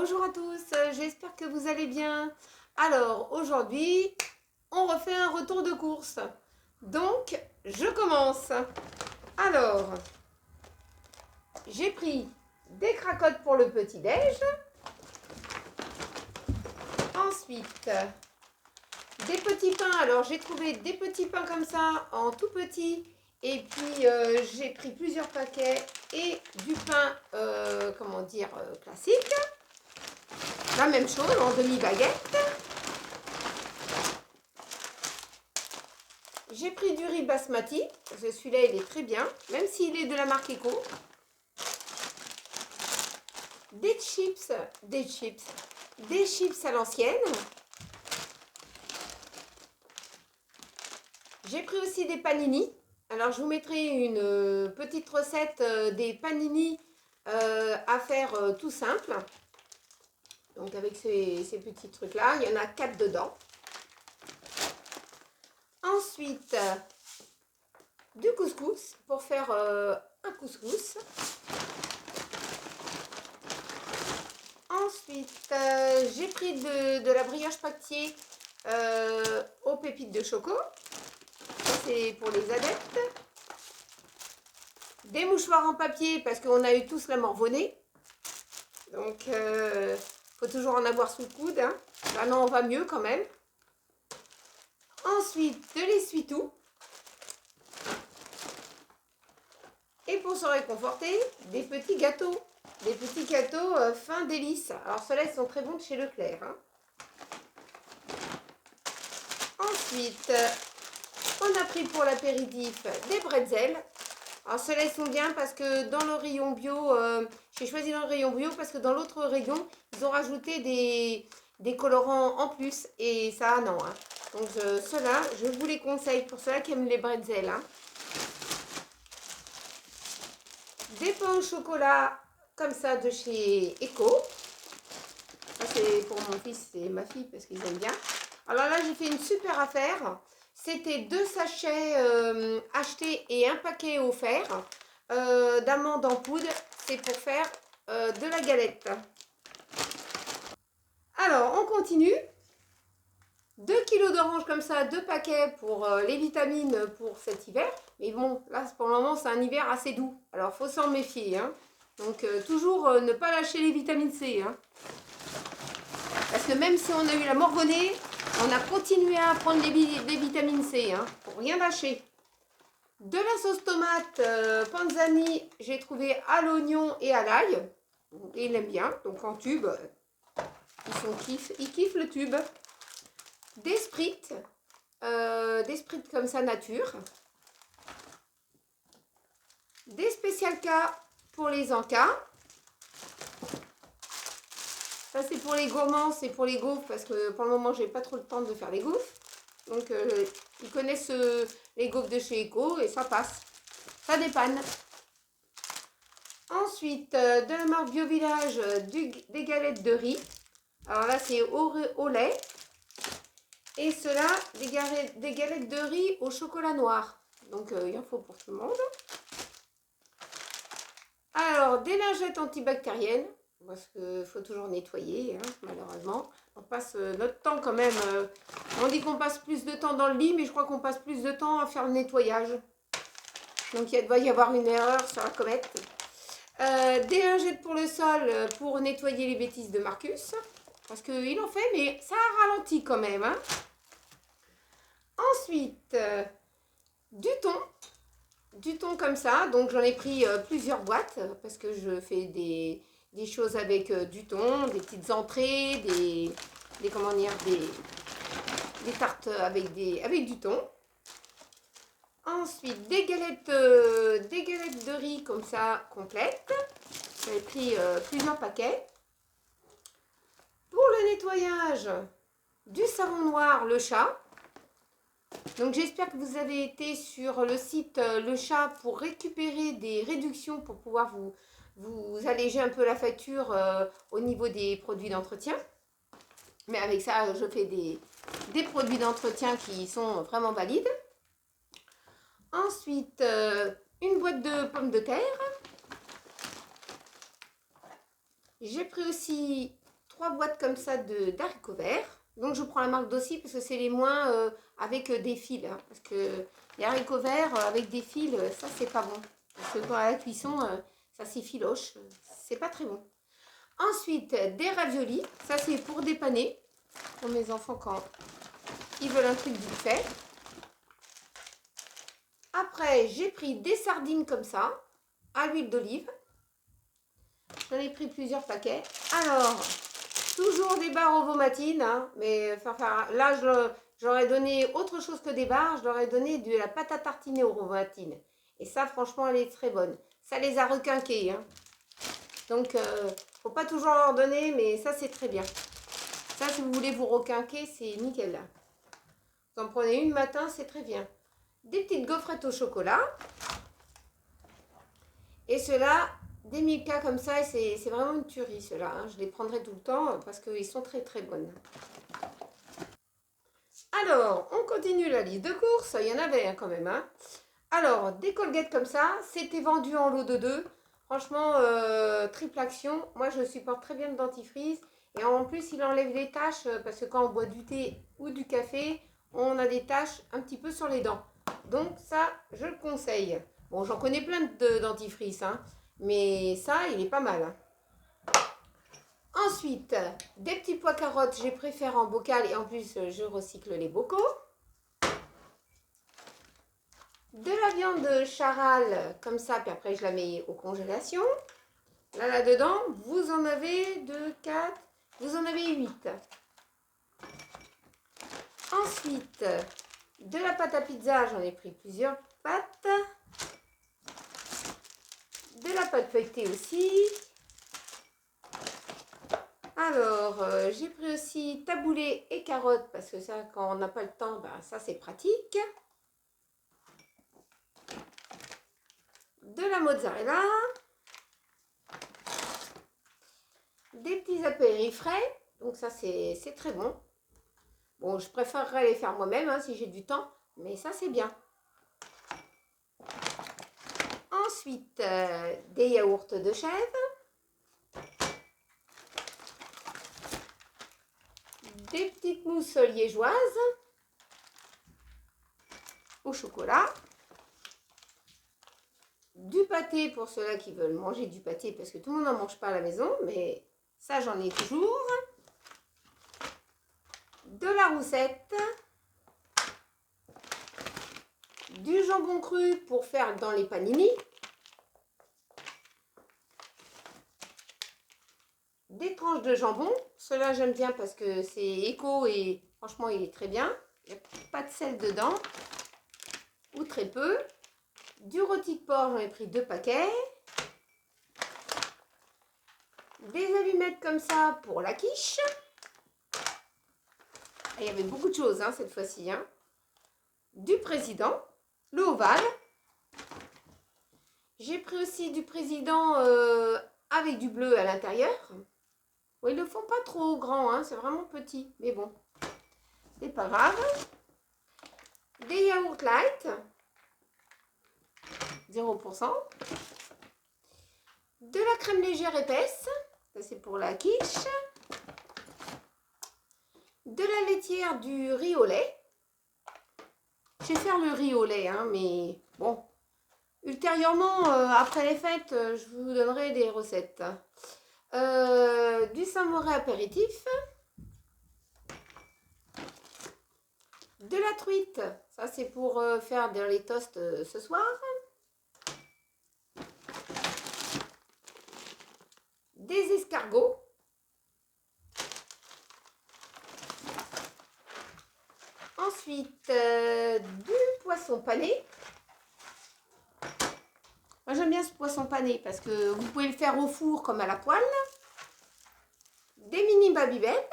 Bonjour à tous, j'espère que vous allez bien. Alors aujourd'hui, on refait un retour de course. Donc, je commence. Alors, j'ai pris des cracottes pour le petit-déj. Ensuite, des petits pains. Alors, j'ai trouvé des petits pains comme ça, en tout petit. Et puis, j'ai pris plusieurs paquets et du pain, classique. La même chose, en demi-baguette. J'ai pris du riz basmati, parce que celui-là, il est très bien, même s'il est de la marque Eco. Des chips à l'ancienne. J'ai pris aussi des panini. Alors, je vous mettrai une petite recette des panini à faire tout simple. Donc, avec ces petits trucs-là, il y en a 4 dedans. Ensuite, du couscous pour faire un couscous. Ensuite, j'ai pris de la brioche pâtissier aux pépites de choco. Ça, c'est pour les adeptes. Des mouchoirs en papier parce qu'on a eu tous la morvonnée. Donc, faut toujours en avoir sous le coude. Hein. Maintenant, on va mieux quand même. Ensuite, de l'essuie-tout. Et pour se réconforter, des petits gâteaux. Des petits gâteaux fin délices. Alors, ceux-là, ils sont très bons de chez Leclerc. Hein. Ensuite, on a pris pour l'apéritif des bretzels. Alors, ceux-là, ils sont bien parce que dans le rayon bio, j'ai choisi dans le rayon bio parce que dans l'autre rayon, ils ont rajouté des colorants en plus. Et ça, non. Hein. Donc, ceux-là, je vous les conseille pour ceux-là qui aiment les bretzels. Hein. Des pains au chocolat comme ça de chez Eco. Ça, c'est pour mon fils et ma fille parce qu'ils aiment bien. Alors là, j'ai fait une super affaire. C'était 2 sachets achetés et un paquet offert d'amandes en poudre. C'est pour faire de la galette. Alors, on continue. 2 kilos d'oranges comme ça, 2 paquets pour les vitamines pour cet hiver. Mais bon, là, pour le moment, c'est un hiver assez doux. Alors, faut s'en méfier. Hein. Donc, toujours ne pas lâcher les vitamines C. Hein. Parce que même si on a eu la morvonnée, on a continué à prendre des vitamines C. Hein, pour rien lâcher. De la sauce tomate Panzani, j'ai trouvé à l'oignon et à l'ail. Et il aime bien. Donc, en tube, ils kiffent le tube. Des sprites comme ça nature, des spécial K pour les encas. Ça c'est pour les gourmands, c'est pour les gaufres parce que pour le moment j'ai pas trop le temps de faire les gaufres. Donc ils connaissent les gaufres de chez Eco et ça passe, ça dépanne. Ensuite de la marque Bio Village des galettes de riz. Alors là c'est au lait. Et cela, des galettes de riz au chocolat noir. Donc, il en faut pour tout le monde. Alors, des lingettes antibactériennes. Parce qu'il faut toujours nettoyer, hein, malheureusement. On passe notre temps quand même. On dit qu'on passe plus de temps dans le lit, mais je crois qu'on passe plus de temps à faire le nettoyage. Donc, il doit y avoir une erreur sur la comète. Des lingettes pour le sol pour nettoyer les bêtises de Marcus. Parce qu'il en fait, mais ça ralentit quand même, hein. Ensuite, du thon comme ça. Donc j'en ai pris plusieurs boîtes parce que je fais des choses avec du thon, des petites entrées, des tartes avec du thon. Ensuite, des galettes de riz comme ça complètes. J'ai pris plusieurs paquets. Pour le nettoyage, du savon noir Le Chat. Donc j'espère que vous avez été sur le site Le Chat pour récupérer des réductions pour pouvoir vous alléger un peu la facture au niveau des produits d'entretien. Mais avec ça, je fais des produits d'entretien qui sont vraiment valides. Ensuite, une boîte de pommes de terre. J'ai pris aussi 3 boîtes comme ça d'haricots verts. Donc je prends la marque d'Aussi parce que c'est les moins avec des fils. Hein, parce que les haricots verts avec des fils, ça c'est pas bon. Parce que pour la cuisson, ça s'effiloche. C'est pas très bon. Ensuite, des raviolis. Ça c'est pour dépanner. Pour mes enfants quand ils veulent un truc vite fait. Après, j'ai pris des sardines comme ça, à l'huile d'olive. J'en ai pris plusieurs paquets. Alors, toujours des barres au vomatine, hein, mais enfin, là, j'aurais donné autre chose que des barres. Je leur ai donné de la pâte à tartiner au vomatine. Et ça, franchement, elle est très bonne. Ça les a requinqués. Hein. Donc, faut pas toujours leur donner, mais ça, c'est très bien. Ça, si vous voulez vous requinquer, c'est nickel. Là. Vous en prenez une matin, c'est très bien. Des petites gaufrettes au chocolat. Et ceux-là, des Milka comme ça, c'est vraiment une tuerie ceux-là. Hein. Je les prendrai tout le temps parce qu'ils sont très très bonnes. Alors, on continue la liste de courses. Il y en avait hein, quand même. Hein. Alors, des Colgate comme ça, c'était vendu en lot de 2. Franchement, triple action. Moi, je supporte très bien le dentifrice. Et en plus, il enlève les taches parce que quand on boit du thé ou du café, on a des taches un petit peu sur les dents. Donc ça, je le conseille. Bon, j'en connais plein de dentifrice, hein, mais ça, il est pas mal. Hein. Ensuite, des petits pois carottes, j'ai préféré en bocal et en plus, je recycle les bocaux. De la viande charal, comme ça, puis après, je la mets aux congélations. Là-dedans, vous en avez 2, 4, vous en avez 8. Ensuite, de la pâte à pizza, j'en ai pris plusieurs pâtes. De la pâte feuilletée aussi. Alors, j'ai pris aussi taboulé et carottes parce que ça, quand on n'a pas le temps, ben, ça c'est pratique. De la mozzarella. Des petits apéris frais. Donc ça, c'est très bon. Bon, je préférerais les faire moi-même hein, si j'ai du temps. Mais ça, c'est bien. Ensuite, des yaourts de chèvre. Des petites mousses liégeoises au chocolat. Du pâté pour ceux-là qui veulent manger du pâté parce que tout le monde n'en mange pas à la maison. Mais ça, j'en ai toujours. De la roussette. Du jambon cru pour faire dans les panini. Des tranches de jambon. Cela j'aime bien parce que c'est éco et franchement il est très bien. Il n'y a pas de sel dedans. Ou très peu. Du rôti de porc, j'en ai pris 2 paquets. Des allumettes comme ça pour la quiche. Et il y avait beaucoup de choses hein, cette fois-ci. Hein. Du président. Le ovale. J'ai pris aussi du président avec du bleu à l'intérieur. Bon, ils ne le font pas trop grand, hein, c'est vraiment petit. Mais bon, c'est pas grave. Des yaourts light. 0%. De la crème légère épaisse. Ça, c'est pour la quiche. De la laitière du riz au lait. Je vais faire le riz au lait, hein, mais bon. Ultérieurement, après les fêtes, je vous donnerai des recettes. Du samouraï apéritif. De la truite. Ça, c'est pour faire dans les toasts ce soir. Des escargots. Ensuite, du poisson pané. Moi, j'aime bien ce poisson pané parce que vous pouvez le faire au four comme à la poêle. Des mini babybel.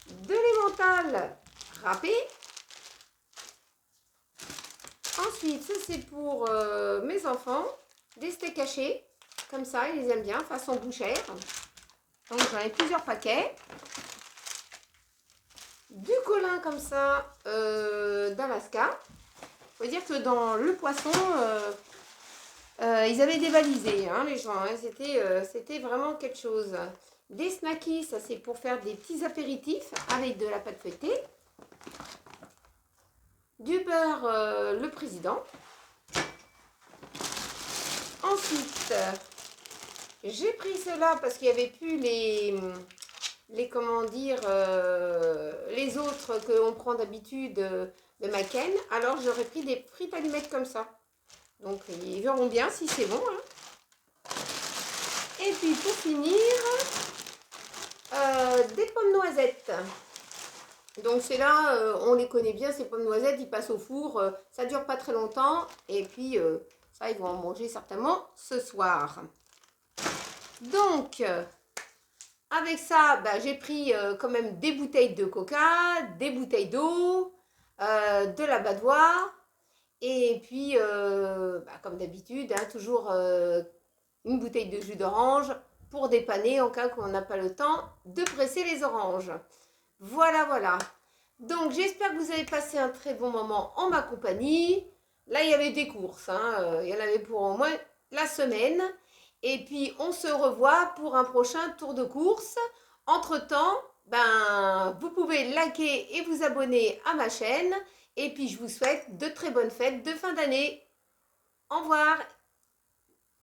De l'emmental râpé. Ensuite, ça c'est pour mes enfants. Des steaks hachés. Comme ça, ils les aiment bien, façon bouchère. Donc j'en ai plusieurs paquets. Du colin comme ça d'Alaska. Faut dire que dans le poisson, Ils avaient dévalisé, hein, les gens. Hein, c'était vraiment quelque chose. Des snackies, ça c'est pour faire des petits apéritifs avec de la pâte feuilletée. Du beurre, le président. Ensuite, j'ai pris cela parce qu'il n'y avait plus comment dire, les autres que l'on prend d'habitude de Macken. Alors j'aurais pris des frites allumettes comme ça. Donc ils verront bien si c'est bon. Hein. Et puis pour finir, des pommes noisettes. Donc c'est là, on les connaît bien, ces pommes noisettes, ils passent au four, ça dure pas très longtemps. Et puis ça, ils vont en manger certainement ce soir. Donc, avec ça, bah, j'ai pris quand même des bouteilles de coca, des bouteilles d'eau, de la badoie. Et puis, bah, comme d'habitude, hein, toujours une bouteille de jus d'orange pour dépanner en cas qu'on n'a pas le temps de presser les oranges. Voilà, voilà. Donc, j'espère que vous avez passé un très bon moment en ma compagnie. Là, il y avait des courses. Hein, il y en avait pour au moins la semaine. Et puis, on se revoit pour un prochain tour de course. Entre-temps, ben, vous pouvez liker et vous abonner à ma chaîne. Et puis, je vous souhaite de très bonnes fêtes de fin d'année. Au revoir.